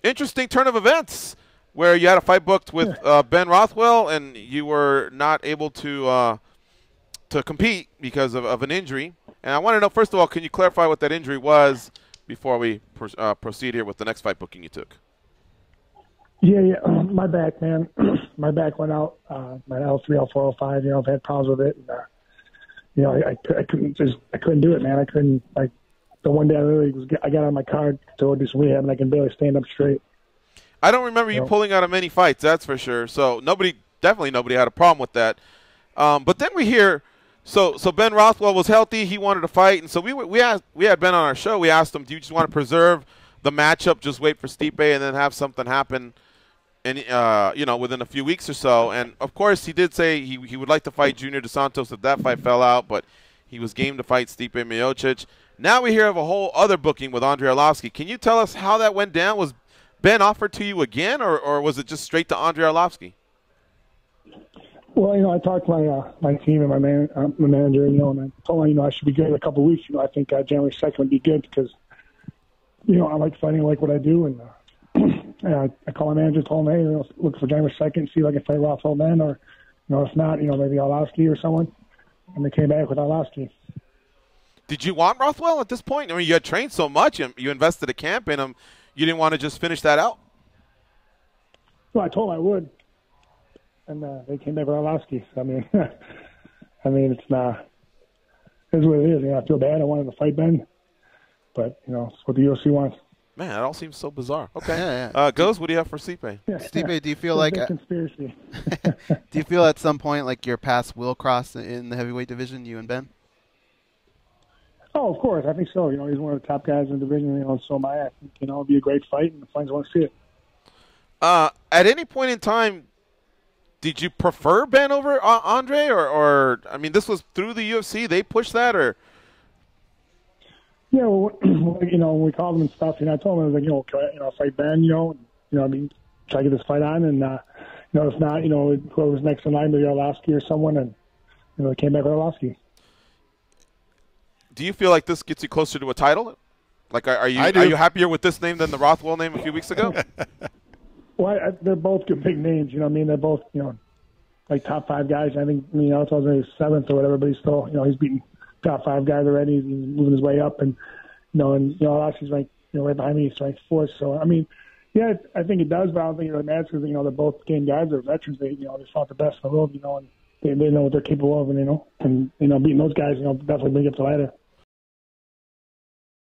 interesting turn of events where you had a fight booked with Ben Rothwell, and you were not able to compete because of an injury. And I want to know, first of all, can you clarify what that injury was before we proceed here with the next fight booking you took? Yeah, my back, man. My back went out. My L3, L4, L5. You know, I've had problems with it. And, you know, I couldn't do it, man. I couldn't. Like the one day I got on my car to go do some rehab, and I can barely stand up straight. I don't remember you pulling out of many fights, that's for sure. So definitely nobody had a problem with that. But then we hear, so Ben Rothwell was healthy, he wanted to fight, and so we had Ben on our show. We asked him, do you just want to preserve the matchup, just wait for Stipe, and then have something happen, and you know, within a few weeks or so? And of course, he did say he would like to fight Junior Dos Santos if that fight fell out, but he was game to fight Stipe Miocic. Now we hear of a whole other booking with Andrei Arlovski. Can you tell us how that went down? Was Ben offered to you again, or was it just straight to Andrei Arlovski? Well, you know, I talked to my team and my manager, you know, and I told him, you know, I should be good in a couple of weeks. You know, I think January 2nd would be good because, you know, I like fighting, I like what I do. And I called my manager, told him, hey, you know, look for January 2nd, see if I can fight Rothwell then, or, you know, if not, you know, maybe Arlovski or someone. And they came back with Arlovski. Did you want Rothwell at this point? I mean, you had trained so much, and you invested a camp in him. You didn't want to just finish that out? Well, I told them I would, and they came back with Arlovski. So, I mean, it's not. It's what it is. You know, I feel bad. I wanted to fight Ben, but you know, it's what the UFC wants. Man, it all seems so bizarre. Okay, yeah. Goes. What do you have for Stipe? Stipe, do you feel like conspiracy? Do you feel at some point like your paths will cross in the heavyweight division, you and Ben? Oh, of course. I think so. You know, he's one of the top guys in the division. You know, and so am I. I think, you know, it'll be a great fight, and the fans want to see it. At any point in time, did you prefer Ben over Andre, or I mean, this was through the UFC? They pushed that, or? Yeah, well, you know, when we called him and stuff, you know, I told him I was like, you know, can I, you know, fight Ben, you know, I mean, try to get this fight on, and you know, if not, you know, whoever's next in line, maybe Arlovski or someone, and you know, they came back with Arlovski. Do you feel like this gets you closer to a title? Like, are you happier with this name than the Rothwell name a few weeks ago? Well, they're both good big names. You know what I mean? They're both, you know, like top 5 guys. I think, you know, Alto's maybe 7th or whatever, but he's still, you know, he's beaten top 5 guys already. He's moving his way up, and Arlovski's ranked, you know, right behind me. He's ranked 4th. So I mean, yeah, I think it does, but I don't think it really matters because, you know, they're both game guys. They're veterans. They, you know, they fought the best in the world, you know, and they know what they're capable of, and you know, beating those guys, you know, definitely bring up the ladder.